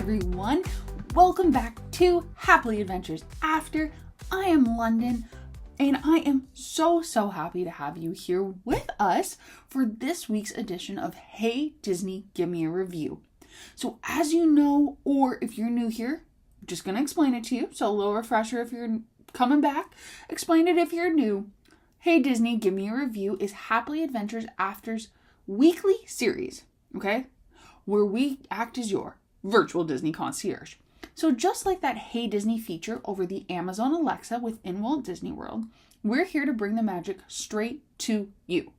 everyone. Welcome back to Happily Adventures After. I am London, and I am so happy to have you here with us for this week's edition of Hey Disney, Give Me a Review. So as you know, or if you're new here, I'm just going to explain it to you. So a little refresher if you're coming back, explain it if you're new. Hey Disney, Give Me a Review is Happily Adventures After's weekly series, okay? Where we act as your virtual Disney concierge. So just like that Hey Disney feature over the Amazon Alexa within Walt Disney World, we're here to bring the magic straight to you.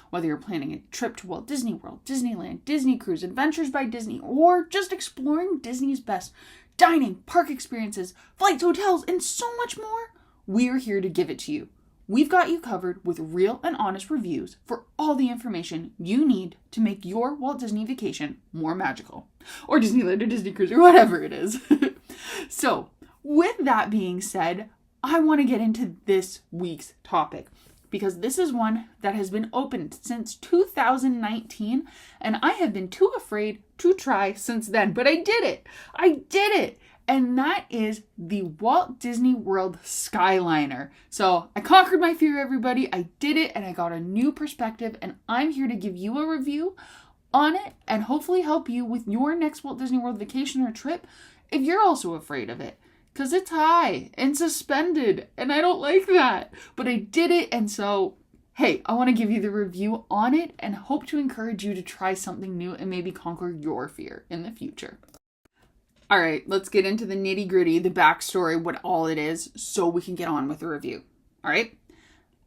Whether you're planning a trip to Walt Disney World, Disneyland, Disney Cruise, Adventures by Disney, or just exploring Disney's best dining, park experiences, flights, hotels, and so much more, we're here to give it to you. We've got you covered with real and honest reviews for all the information you need to make your Walt Disney vacation more magical. Or Disneyland or Disney Cruise or whatever it is. So, with that being said, I want to get into this week's topic because this is one that has been open since 2019 and I have been too afraid to try since then. But I did it! And that is the Walt Disney World Skyliner. So I conquered my fear, everybody. I did it and I got a new perspective and I'm here to give you a review on it and hopefully help you with your next Walt Disney World vacation or trip if you're also afraid of it. Because it's high and suspended and I don't like that. But I did it and so, hey, I want to give you the review on it and hope to encourage you to try something new and maybe conquer your fear in the future. All right, let's get into the nitty gritty, the backstory, what all it is, so we can get on with the review. All right?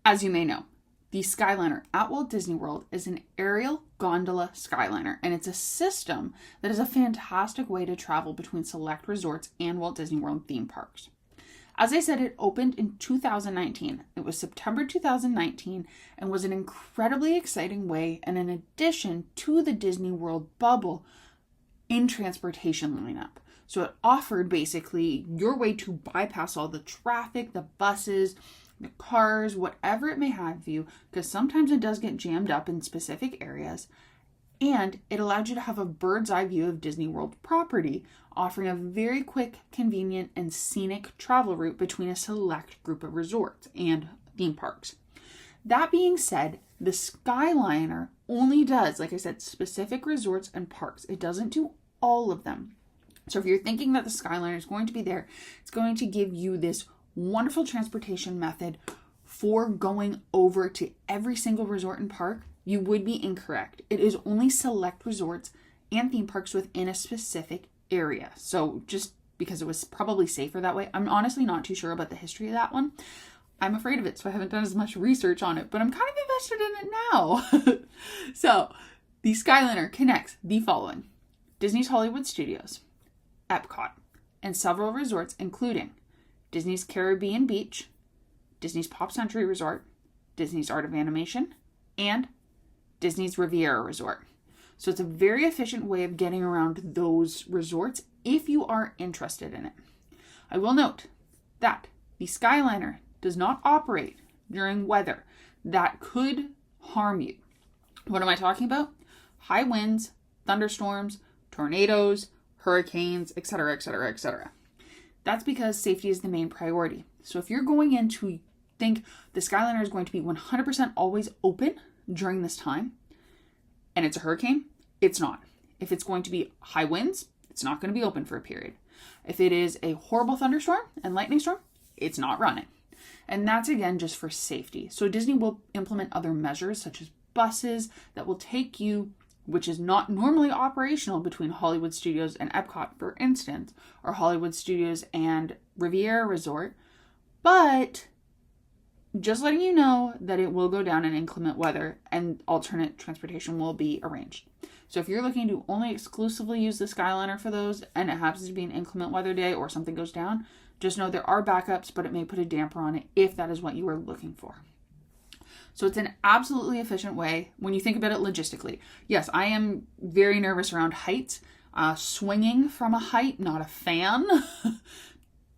As you may know, the Skyliner at Walt Disney World is an aerial gondola Skyliner, and it's a system that is a fantastic way to travel between select resorts and Walt Disney World theme parks. As I said, it opened in 2019. It was September 2019 and was an incredibly exciting way and an addition to the Disney World bubble in transportation lineup. So it offered basically your way to bypass all the traffic, the buses, the cars, whatever it may have you, because sometimes it does get jammed up in specific areas. And it allowed you to have a bird's eye view of Disney World property, offering a very quick, convenient, and scenic travel route between a select group of resorts and theme parks. That being said, the Skyliner only does, like I said, specific resorts and parks. It doesn't do all of them. So if you're thinking that the Skyliner is going to be there, it's going to give you this wonderful transportation method for going over to every single resort and park, you would be incorrect. It is only select resorts and theme parks within a specific area. So just because it was probably safer that way, I'm honestly not too sure about the history of that one. I'm afraid of it, so I haven't done as much research on it, but I'm kind of invested in it now. So the Skyliner connects the following: Disney's Hollywood Studios, Epcot, and several resorts including Disney's Caribbean Beach, Disney's Pop Century Resort, Disney's Art of Animation, and Disney's Riviera Resort. So it's a very efficient way of getting around those resorts if you are interested in it. I will note that the Skyliner does not operate during weather that could harm you. What am I talking about? High winds, thunderstorms, tornadoes, hurricanes, etc., etc., etc. That's because safety is the main priority. So if you're going in to think the Skyliner is going to be 100% always open during this time, and it's a hurricane, it's not. If it's going to be high winds, it's not going to be open for a period. If it is a horrible thunderstorm and lightning storm, it's not running. And that's again just for safety. So Disney will implement other measures such as buses that will take you, which is not normally operational between Hollywood Studios and Epcot, for instance, or Hollywood Studios and Riviera Resort. But just letting you know that it will go down in inclement weather and alternate transportation will be arranged. So if you're looking to only exclusively use the Skyliner for those and it happens to be an inclement weather day or something goes down, just know there are backups, but it may put a damper on it if that is what you are looking for. So it's an absolutely efficient way when you think about it logistically. Yes, I am very nervous around heights. Swinging from a height, not a fan.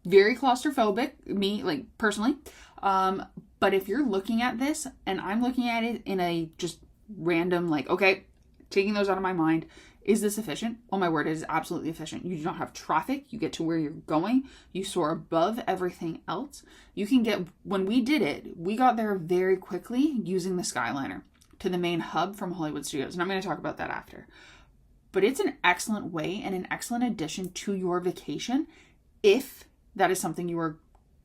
Very claustrophobic, me, like, personally. But if you're looking at this, and I'm looking at it in a just random, like, okay, taking those out of my mind, Is this efficient? Oh my word, it is absolutely efficient. You do not have traffic. You get to where you're going. You soar above everything else. You can get, when we did it, we got there very quickly using the Skyliner to the main hub from Hollywood Studios. And I'm going to talk about that after. But it's an excellent way and an excellent addition to your vacation if that is something you are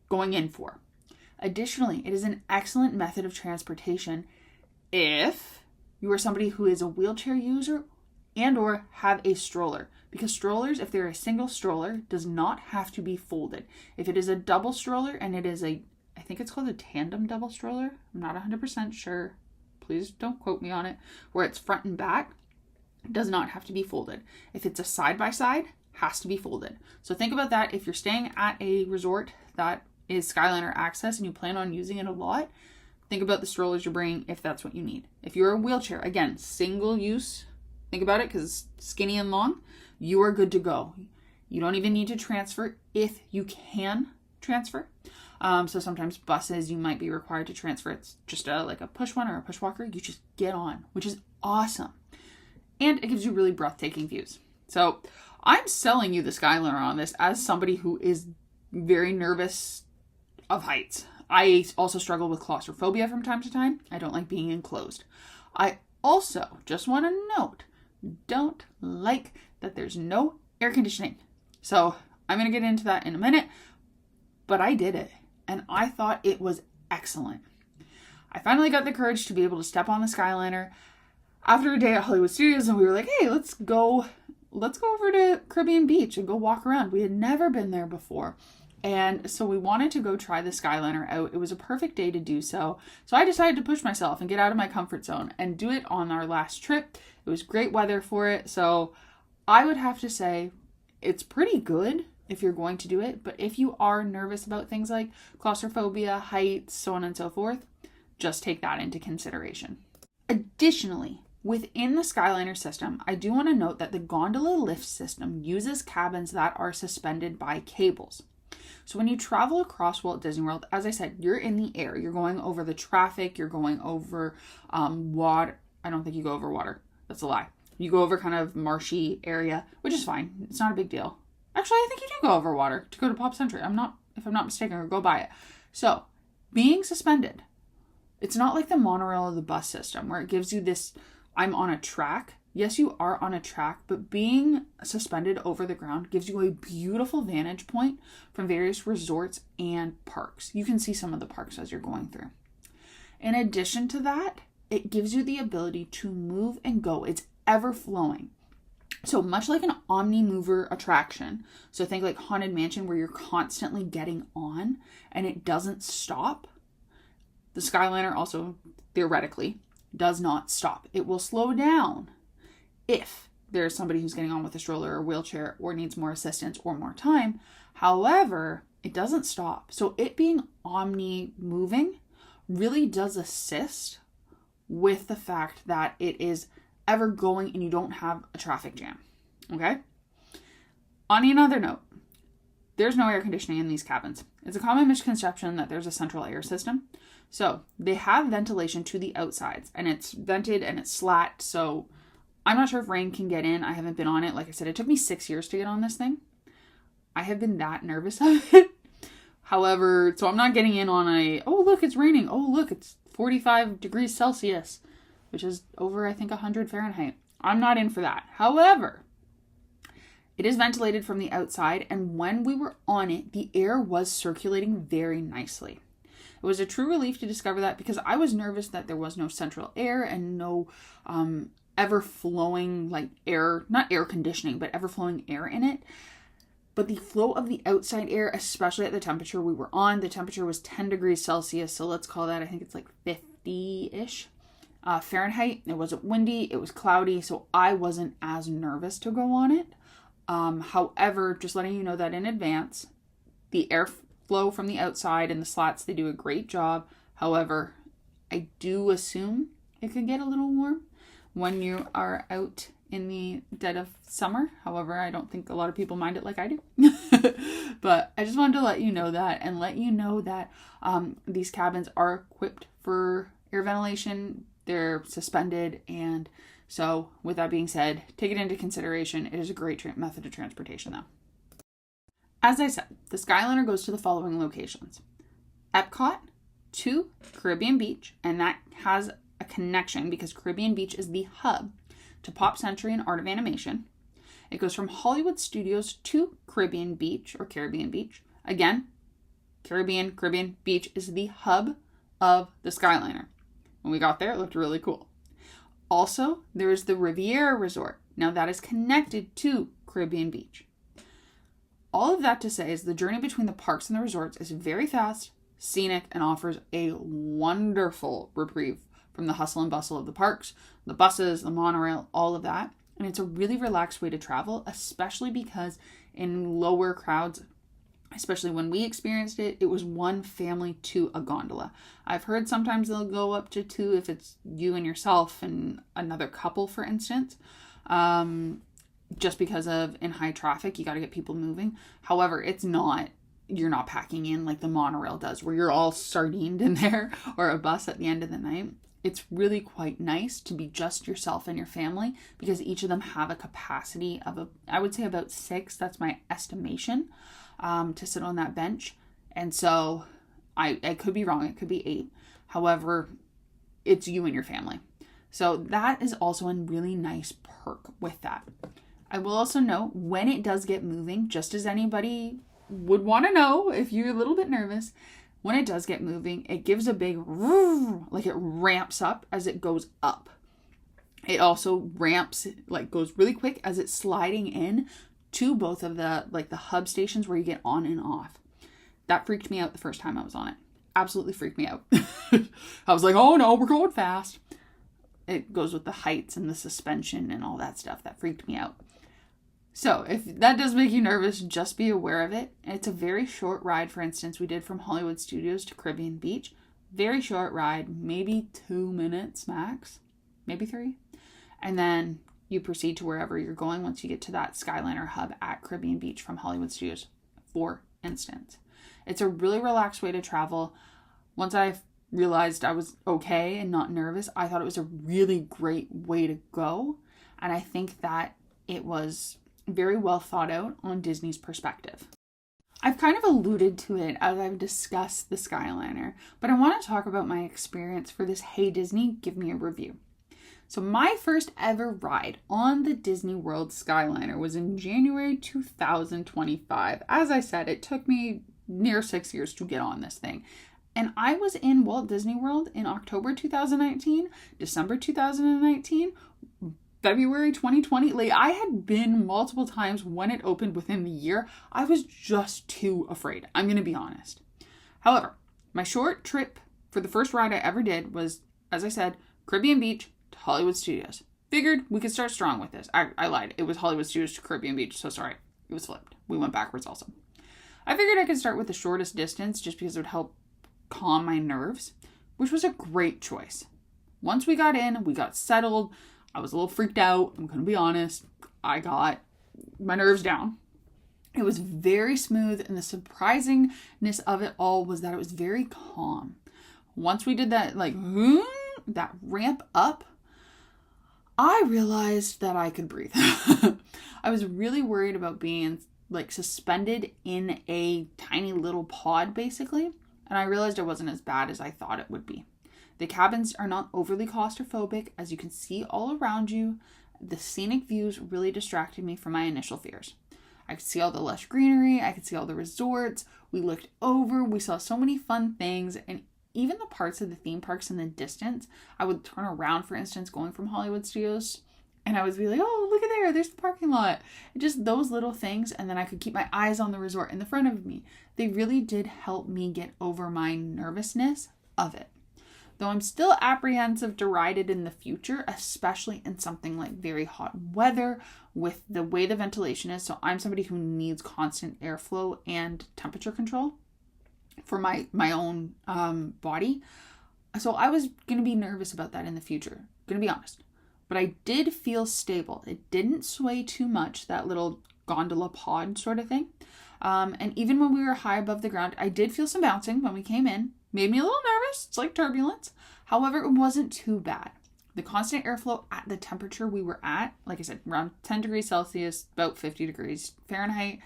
going in for. Additionally, it is an excellent method of transportation if you are somebody who is a wheelchair user and or have a stroller, because strollers, if they're a single stroller, does not have to be folded. If it is a double stroller and it is I think it's called a tandem double stroller, I'm not 100% sure, please don't quote me on it, where it's front and back, it does not have to be folded. If it's a side-by-side, has to be folded. So think about that. If you're staying at a resort that is Skyliner access and you plan on using it a lot, think about the strollers you're bringing if that's what you need. If you're a wheelchair, again, single use, think about it because it's skinny and long, you are good to go. You don't even need to transfer if you can transfer. So sometimes buses, you might be required to transfer. It's just like a push one or a push walker. You just get on, which is awesome. And it gives you really breathtaking views. So I'm selling you the Skyliner on this as somebody who is very nervous of heights. I also struggle with claustrophobia from time to time. I don't like being enclosed. I also just want to note, don't like that there's no air conditioning. So I'm going to get into that in a minute, but I did it and I thought it was excellent. I finally got the courage to be able to step on the Skyliner after a day at Hollywood Studios, and we were like, hey, let's go over to Caribbean Beach and go walk around. We had never been there before. And so we wanted to go try the Skyliner out. It was a perfect day to do so. So I decided to push myself and get out of my comfort zone and do it on our last trip. It was great weather for it. So I would have to say it's pretty good if you're going to do it. But if you are nervous about things like claustrophobia, heights, so on and so forth, just take that into consideration. Additionally, within the Skyliner system, I do want to note that the gondola lift system uses cabins that are suspended by cables. So when you travel across Walt Disney World, as I said, you're in the air. You're going over the traffic. You're going over water. I don't think you go over water. That's a lie. You go over kind of marshy area, which is fine. It's not a big deal. Actually, I think you do go over water to go to Pop Century. If I'm not mistaken, or go by it. So being suspended, it's not like the monorail or the bus system where it gives you this, I'm on a track. Yes, you are on a track, but being suspended over the ground gives you a beautiful vantage point from various resorts and parks. You can see some of the parks as you're going through. In addition to that, it gives you the ability to move and go. It's ever flowing. So much like an omni-mover attraction. So think like Haunted Mansion where you're constantly getting on and it doesn't stop. The Skyliner also, theoretically, does not stop. It will slow down if there's somebody who's getting on with a stroller or wheelchair or needs more assistance or more time. However, it doesn't stop. So it being omni-moving really does assist with the fact that it is ever going and you don't have a traffic jam. Okay? On another note, there's no air conditioning in these cabins. It's a common misconception that there's a central air system. So they have ventilation to the outsides and it's vented and it's slat. So I'm not sure if rain can get in. I haven't been on it. Like I said, it took me 6 years to get on this thing. I have been that nervous of it. However, so I'm not getting in on oh, look, it's raining. Oh, look, it's 45 degrees Celsius, which is over, I think, 100 Fahrenheit. I'm not in for that. However, it is ventilated from the outside. And when we were on it, the air was circulating very nicely. It was a true relief to discover that because I was nervous that there was no central air and no ever flowing like air, not air conditioning, but ever flowing air in it. But the flow of the outside air, especially at the temperature we were on, the temperature was 10 degrees Celsius. So let's call that, I think it's like 50-ish Fahrenheit. It wasn't windy. It was cloudy. So I wasn't as nervous to go on it. However, just letting you know that in advance, the airflow from the outside and the slats, they do a great job. However, I do assume it could get a little warm when you are out in the dead of summer. However, I don't think a lot of people mind it like I do. But I just wanted to let you know that and let you know that these cabins are equipped for air ventilation. They're suspended, and So with that being said, take it into consideration. It is a great method of transportation though. As I said, the Skyliner goes to the following locations. Epcot to Caribbean Beach, and that has a connection because Caribbean Beach is the hub to Pop Century and Art of Animation. It goes from Hollywood Studios to Caribbean Beach or Caribbean Beach. Again, Caribbean Beach is the hub of the Skyliner. When we got there, it looked really cool. Also, there is the Riviera Resort. Now that is connected to Caribbean Beach. All of that to say is the journey between the parks and the resorts is very fast, scenic, and offers a wonderful reprieve from the hustle and bustle of the parks, the buses, the monorail, all of that. And it's a really relaxed way to travel, especially because in lower crowds, especially when we experienced it, it was one family to a gondola. I've heard sometimes they'll go up to 2 if it's you and yourself and another couple, for instance. Just because of in high traffic, you got to get people moving. However, you're not packing in like the monorail does, where you're all sardined in there, or a bus at the end of the night. It's really quite nice to be just yourself and your family because each of them have a capacity of I would say about 6. That's my estimation, to sit on that bench. And so I could be wrong. It could be 8. However, it's you and your family. So that is also a really nice perk with that. I will also note when it does get moving, just as anybody would want to know if you're a little bit nervous, when it does get moving, it gives a big, like it ramps up as it goes up. It also ramps, like goes really quick as it's sliding in to both of the hub stations where you get on and off. That freaked me out the first time I was on it. Absolutely freaked me out. I was like, oh no, we're going fast. It goes with the heights and the suspension and all that stuff. That freaked me out. So if that does make you nervous, just be aware of it. It's a very short ride. For instance, we did from Hollywood Studios to Caribbean Beach. Very short ride, maybe 2 minutes max, maybe 3. And then you proceed to wherever you're going once you get to that Skyliner hub at Caribbean Beach from Hollywood Studios, for instance. It's a really relaxed way to travel. Once I realized I was okay and not nervous, I thought it was a really great way to go. And I think that it was very well thought out on Disney's perspective. I've kind of alluded to it as I've discussed the Skyliner, but I want to talk about my experience for this Hey Disney, Give Me a Review. So my first ever ride on the Disney World Skyliner was in January 2025. As I said, it took me near 6 years to get on this thing. And I was in Walt Disney World in October 2019, December 2019, February 2020. Like, I had been multiple times when it opened within the year. I was just too afraid. I'm going to be honest. However, my short trip for the first ride I ever did was, as I said, Caribbean Beach to Hollywood Studios. Figured we could start strong with this. I lied. It was Hollywood Studios to Caribbean Beach. So sorry. It was flipped. We went backwards also. I figured I could start with the shortest distance just because it would help calm my nerves, which was a great choice. Once we got in, we got settled. I was a little freaked out. I'm going to be honest. I got my nerves down. It was very smooth, and the surprisingness of it all was that it was very calm. Once we did that, that ramp up, I realized that I could breathe. I was really worried about being suspended in a tiny little pod, basically, and I realized it wasn't as bad as I thought it would be. The cabins are not overly claustrophobic, as you can see all around you. The scenic views really distracted me from my initial fears. I could see all the lush greenery, I could see all the resorts, we looked over, we saw so many fun things, and even the parts of the theme parks in the distance. I would turn around, for instance, going from Hollywood Studios, and I would be like, oh, look at there's the parking lot. Just those little things, and then I could keep my eyes on the resort in the front of me. They really did help me get over my nervousness of it. Though I'm still apprehensive to ride it in the future, especially in something like very hot weather with the way the ventilation is. So I'm somebody who needs constant airflow and temperature control for my own body. So I was going to be nervous about that in the future, going to be honest. But I did feel stable. It didn't sway too much, that little gondola pod sort of thing. And even when we were high above the ground, I did feel some bouncing when we came in. Made me a little nervous. It's like turbulence. However, it wasn't too bad. The constant airflow at the temperature we were at, like I said, around 10 degrees Celsius, about 50 degrees Fahrenheit,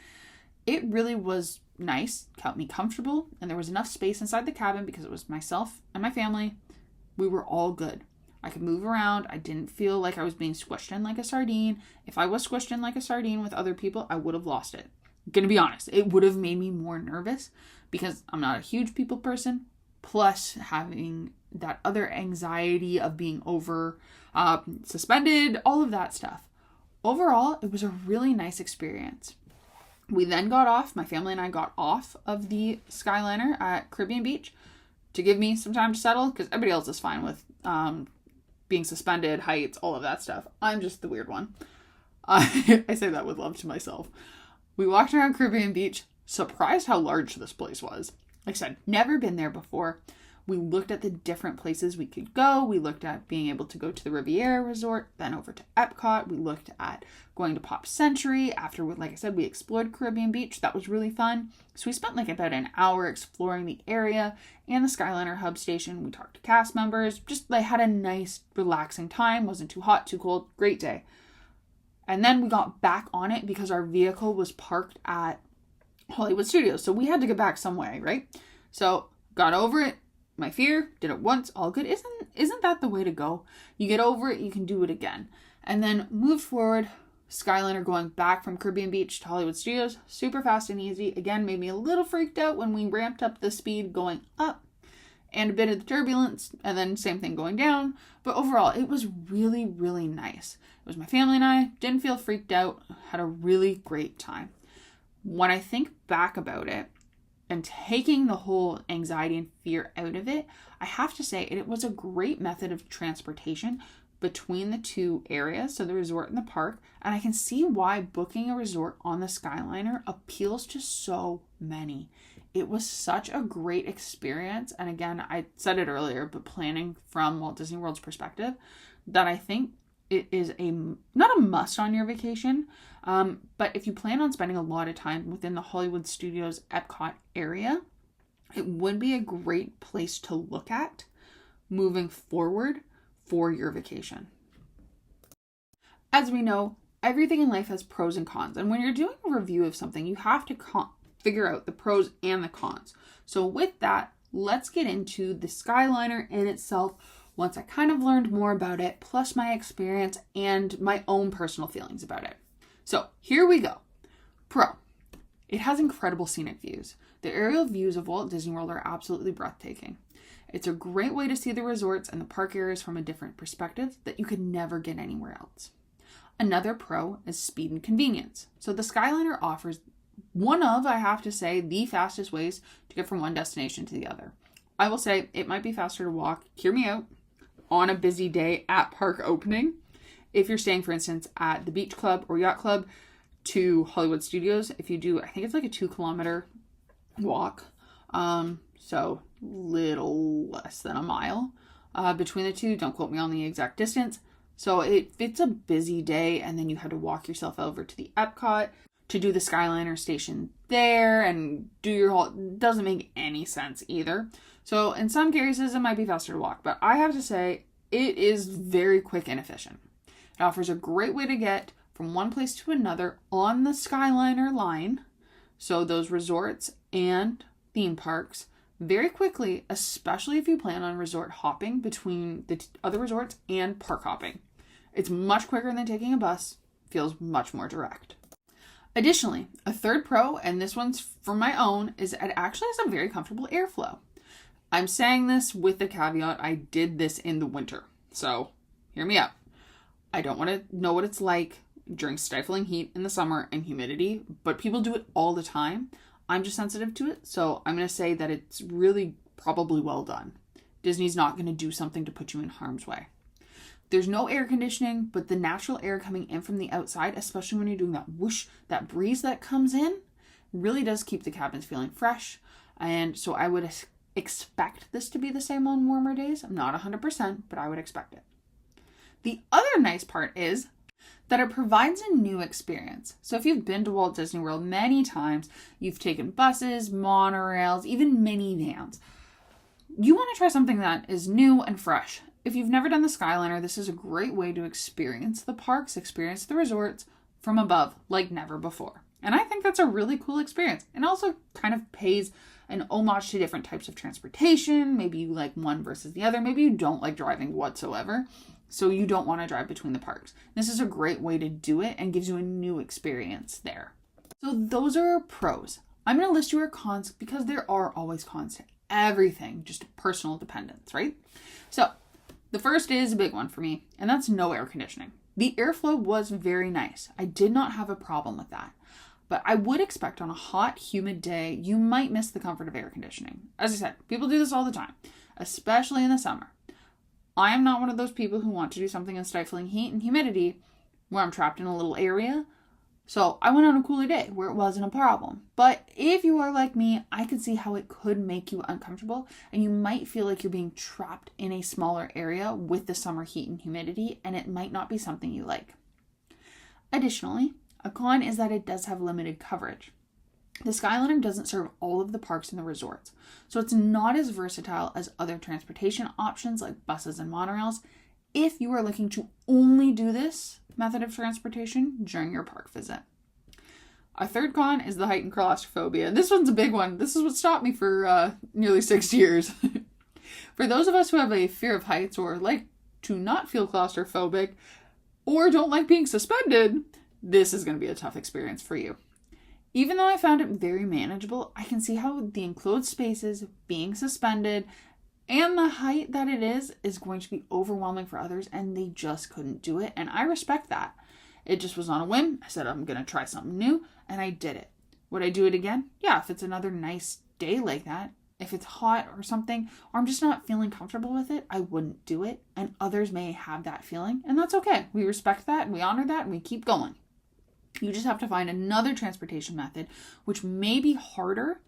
it really was nice, kept me comfortable, and there was enough space inside the cabin because it was myself and my family. We were all good. I could move around. I didn't feel like I was being squished in like a sardine. If I was squished in like a sardine with other people, I would have lost it. I'm gonna be honest, it would have made me more nervous because I'm not a huge people person, plus having that other anxiety of being over suspended, all of that stuff. Overall, it was a really nice experience. We then got off, my family and I got off of the Skyliner at Caribbean Beach to give me some time to settle, because everybody else is fine with being suspended, heights, all of that stuff. I'm just the weird one. I say that with love to myself. We walked around Caribbean Beach, surprised how large this place was. Like I said, never been there before. We looked at the different places we could go. We looked at being able to go to the Riviera Resort, then over to Epcot. We looked at going to Pop Century. After, like I said, we explored Caribbean Beach. That was really fun. So we spent like about an hour exploring the area and the Skyliner hub station. We talked to cast members. Just like had a nice, relaxing time. Wasn't too hot, too cold. Great day. And then we got back on it because our vehicle was parked at Hollywood Studios. So we had to get back some way, right? So got over it. My fear, did it once, all good. Isn't that the way to go? You get over it, you can do it again. And then moved forward, Skyliner going back from Caribbean Beach to Hollywood Studios, super fast and easy. Again, made me a little freaked out when we ramped up the speed going up and a bit of the turbulence, and then same thing going down. But overall, it was really, really nice. It was my family and I, didn't feel freaked out, had a really great time. When I think back about it, and taking the whole anxiety and fear out of it, I have to say it was a great method of transportation between the two areas, so the resort and the park, and I can see why booking a resort on the Skyliner appeals to so many. It was such a great experience, and again, I said it earlier, but planning from Walt Disney World's perspective, that I think it is not a must on your vacation, but if you plan on spending a lot of time within the Hollywood Studios Epcot area, it would be a great place to look at moving forward for your vacation. As we know, everything in life has pros and cons, and when you're doing a review of something, you have to figure out the pros and the cons. So with that, let's get into the Skyliner in itself once I kind of learned more about it, plus my experience and my own personal feelings about it. So here we go. Pro. It has incredible scenic views. The aerial views of Walt Disney World are absolutely breathtaking. It's a great way to see the resorts and the park areas from a different perspective that you could never get anywhere else. Another pro is speed and convenience. So the Skyliner offers one of, I have to say, the fastest ways to get from one destination to the other. I will say it might be faster to walk, hear me out, on a busy day at park opening. If you're staying, for instance, at the Beach Club or Yacht Club to Hollywood Studios, if you do, I think it's like a 2-kilometer walk. So little less than a mile between the two. Don't quote me on the exact distance. So if it's a busy day and then you had to walk yourself over to the Epcot to do the Skyliner station there and do your whole, doesn't make any sense either. So in some cases, it might be faster to walk, but I have to say it is very quick and efficient. It offers a great way to get from one place to another on the Skyliner line, so those resorts and theme parks, very quickly, especially if you plan on resort hopping between the other resorts and park hopping. It's much quicker than taking a bus, feels much more direct. Additionally, a third pro, and this one's for my own, is it actually has a very comfortable airflow. I'm saying this with the caveat, I did this in the winter, so hear me out. I don't want to know what it's like during stifling heat in the summer and humidity, but people do it all the time. I'm just sensitive to it, so I'm going to say that it's really probably well done. Disney's not going to do something to put you in harm's way. There's no air conditioning, but the natural air coming in from the outside, especially when you're doing that whoosh, that breeze that comes in, really does keep the cabins feeling fresh. And so I would expect this to be the same on warmer days. I'm not 100%, but I would expect it. The other nice part is that it provides a new experience. So if you've been to Walt Disney World many times, you've taken buses, monorails, even minivans, you want to try something that is new and fresh. if you've never done the Skyliner, this is a great way to experience the parks, experience the resorts from above like never before. And I think that's a really cool experience. And also kind of pays an homage to different types of transportation. Maybe you like one versus the other. Maybe you don't like driving whatsoever, so you don't want to drive between the parks. This is a great way to do it and gives you a new experience there. So those are our pros. I'm going to list your cons because there are always cons to everything, just personal dependence, right? So the first is a big one for me, and that's no air conditioning. The airflow was very nice. I did not have a problem with that. But I would expect on a hot, humid day, you might miss the comfort of air conditioning. As I said, people do this all the time, especially in the summer. I am not one of those people who want to do something in stifling heat and humidity where I'm trapped in a little area. So I went on a cooler day where it wasn't a problem. But if you are like me, I could see how it could make you uncomfortable and you might feel like you're being trapped in a smaller area with the summer heat and humidity, and it might not be something you like. Additionally, a con is that it does have limited coverage. The Skyliner doesn't serve all of the parks and the resorts, so it's not as versatile as other transportation options like buses and monorails if you are looking to only do this method of transportation during your park visit. A third con is the height and claustrophobia. This one's a big one. This is what stopped me for nearly 6 years. For those of us who have a fear of heights or like to not feel claustrophobic or don't like being suspended, this is going to be a tough experience for you. Even though I found it very manageable, I can see how the enclosed spaces, being suspended, and the height that it is going to be overwhelming for others, and they just couldn't do it, and I respect that. It just was on a whim. I said, I'm going to try something new, and I did it. Would I do it again? Yeah, if it's another nice day like that. If it's hot or something, or I'm just not feeling comfortable with it, I wouldn't do it, and others may have that feeling, and that's okay. We respect that, and we honor that, and we keep going. You just have to find another transportation method, which may be harder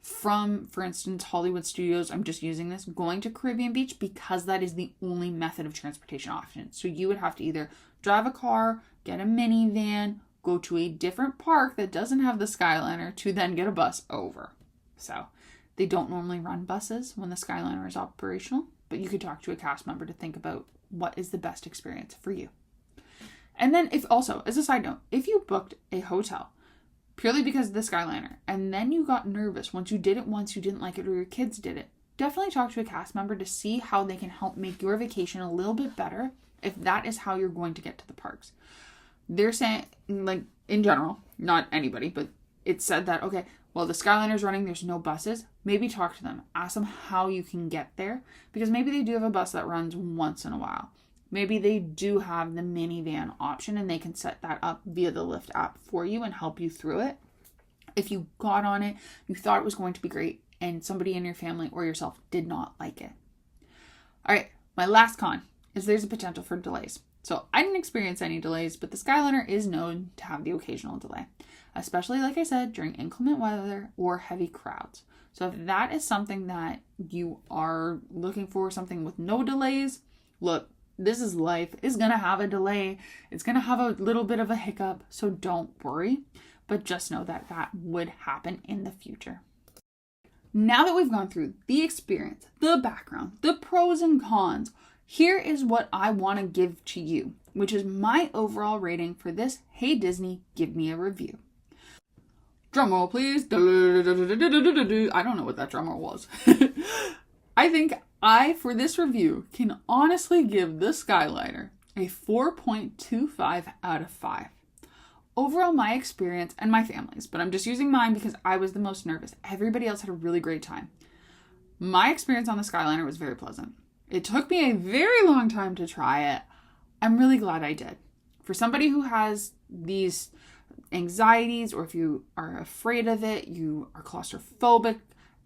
from, for instance, Hollywood Studios. I'm just using this, going to Caribbean Beach, because that is the only method of transportation option. So you would have to either drive a car, get a minivan, go to a different park that doesn't have the Skyliner to then get a bus over. So they don't normally run buses when the Skyliner is operational, but you could talk to a cast member to think about what is the best experience for you. And then if also, as a side note, if you booked a hotel purely because of the Skyliner and then you got nervous once you did it once, you didn't like it, or your kids did it, definitely talk to a cast member to see how they can help make your vacation a little bit better if that is how you're going to get to the parks. They're saying, like, in general, not anybody, but it's said that, okay, well, the Skyliner's running, there's no buses. Maybe talk to them. Ask them how you can get there, because maybe they do have a bus that runs once in a while. Maybe they do have the minivan option and they can set that up via the Lyft app for you and help you through it. If you got on it, you thought it was going to be great, and somebody in your family or yourself did not like it. All right, my last con is there's a potential for delays. So I didn't experience any delays, but the Skyliner is known to have the occasional delay, especially, like I said, during inclement weather or heavy crowds. So if that is something that you are looking for, something with no delays, look, this is life. It's going to have a delay. It's going to have a little bit of a hiccup. So don't worry, but just know that that would happen in the future. Now that we've gone through the experience, the background, the pros and cons, here is what I want to give to you, which is my overall rating for this Hey Disney, Give Me a Review. Drum roll, please. I don't know what that drum roll was. I think for this review, can honestly give the Skyliner a 4.25 out of 5. Overall, my experience, and my family's, but I'm just using mine because I was the most nervous. Everybody else had a really great time. My experience on the Skyliner was very pleasant. It took me a very long time to try it. I'm really glad I did. For somebody who has these anxieties, or if you are afraid of it, you are claustrophobic,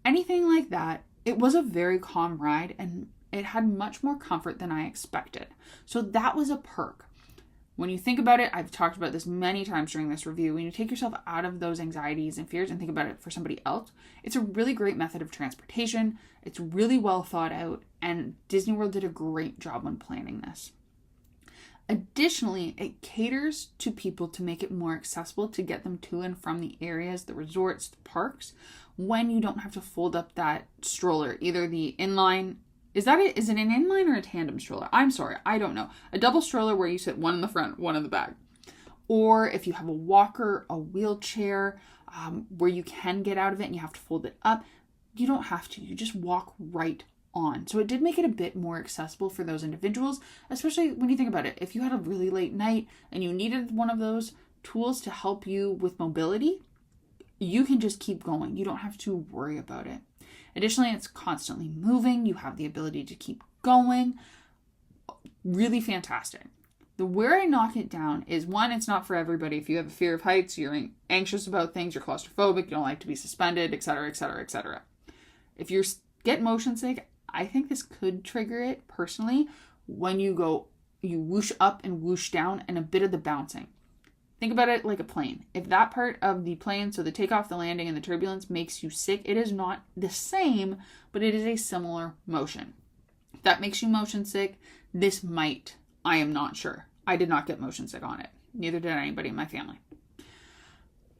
anything like that, it was a very calm ride and it had much more comfort than I expected. So that was a perk. When you think about it, I've talked about this many times during this review, when you take yourself out of those anxieties and fears and think about it for somebody else, it's a really great method of transportation. It's really well thought out, and Disney World did a great job when planning this. Additionally, it caters to people to make it more accessible to get them to and from the areas, the resorts, the parks, when you don't have to fold up that stroller, either the inline Is it an inline or a tandem stroller? I'm sorry, I don't know. A double stroller where you sit one in the front, one in the back. Or if you have a walker, a wheelchair, where you can get out of it and you have to fold it up, you don't have to. You just walk right on. So it did make it a bit more accessible for those individuals, especially when you think about it. If you had a really late night and you needed one of those tools to help you with mobility, you can just keep going. You don't have to worry about it. Additionally, it's constantly moving. You have the ability to keep going. Really fantastic. Where I knock it down is, one, it's not for everybody. If you have a fear of heights, you're anxious about things, you're claustrophobic, you don't like to be suspended, etc., etc., etc. If you get motion sick, I think this could trigger it personally when you whoosh up and whoosh down and a bit of the bouncing. Think about it like a plane. If that part of the plane, so the takeoff, the landing, and the turbulence makes you sick, it is not the same, but it is a similar motion. If that makes you motion sick, this might. I am not sure. I did not get motion sick on it. Neither did anybody in my family.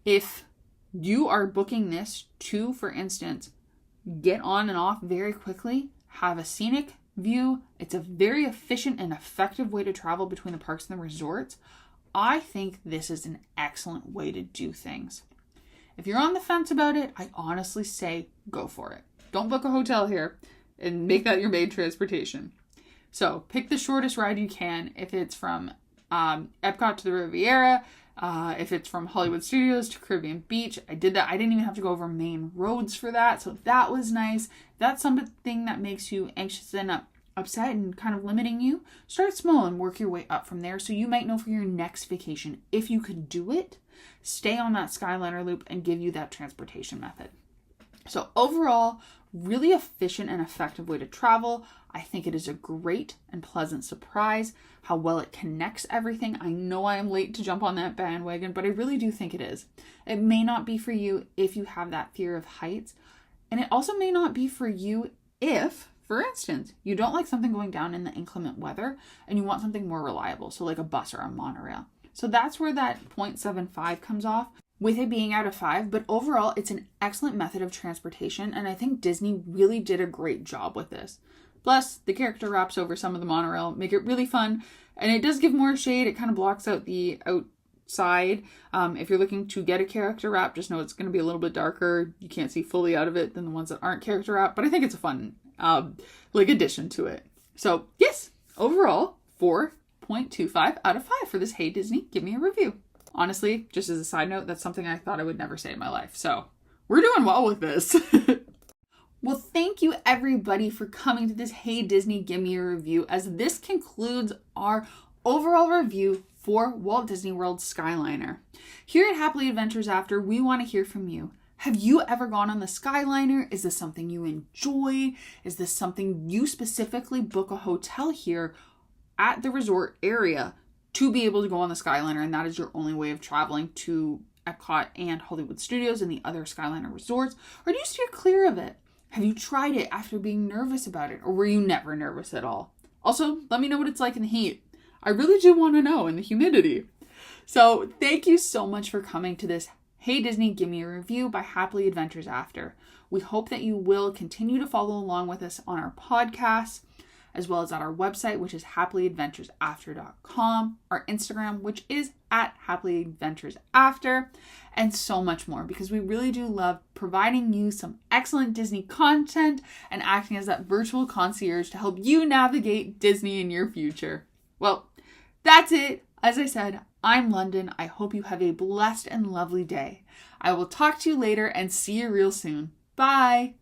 If you are booking this to, for instance, get on and off very quickly, have a scenic view, it's a very efficient and effective way to travel between the parks and the resorts, I think this is an excellent way to do things. If you're on the fence about it, I honestly say go for it. Don't book a hotel here and make that your main transportation. So pick the shortest ride you can. If it's from Epcot to the Riviera, if it's from Hollywood Studios to Caribbean Beach, I did that. I didn't even have to go over main roads for that. So that was nice. If that's something that makes you anxious and upset and kind of limiting you, start small and work your way up from there. So you might know for your next vacation, if you could do it, stay on that Skyliner loop and give you that transportation method. So overall, really efficient and effective way to travel. I think it is a great and pleasant surprise how well it connects everything. I know I am late to jump on that bandwagon, but I really do think it is. It may not be for you if you have that fear of heights. And it also may not be for you if, for instance, you don't like something going down in the inclement weather and you want something more reliable. So like a bus or a monorail. So that's where that 0.75 comes off, with it being out of 5. But overall, it's an excellent method of transportation. And I think Disney really did a great job with this. Plus, the character wraps over some of the monorail, make it really fun. And it does give more shade. It kind of blocks out the outside. If you're looking to get a character wrap, just know it's going to be a little bit darker. You can't see fully out of it than the ones that aren't character wrap. But I think it's a fun addition to it. So, yes, overall, 4.25 out of 5 for this Hey Disney, give me a review. Honestly, just as a side note, that's something I thought I would never say in my life. So, we're doing well with this. Well, thank you everybody for coming to this Hey Disney Give Me a Review, as this concludes our overall review for Walt Disney World Skyliner. Here at Happily Adventures After, we want to hear from you. Have you ever gone on the Skyliner? Is this something you enjoy? Is this something you specifically book a hotel here at the resort area to be able to go on the Skyliner, and that is your only way of traveling to Epcot and Hollywood Studios and the other Skyliner resorts? Or do you steer clear of it? Have you tried it after being nervous about it? Or were you never nervous at all? Also, let me know what it's like in the heat. I really do want to know, in the humidity. So thank you so much for coming to this Hey Disney Give Me a Review by Happily Adventures After. We hope that you will continue to follow along with us on our podcasts, as well as at our website, which is happillyadventuresafter.com, our Instagram, which is at happillyadventuresafter, and so much more, because we really do love providing you some excellent Disney content and acting as that virtual concierge to help you navigate Disney in your future. Well, that's it. As I said, I'm London. I hope you have a blessed and lovely day. I will talk to you later and see you real soon. Bye.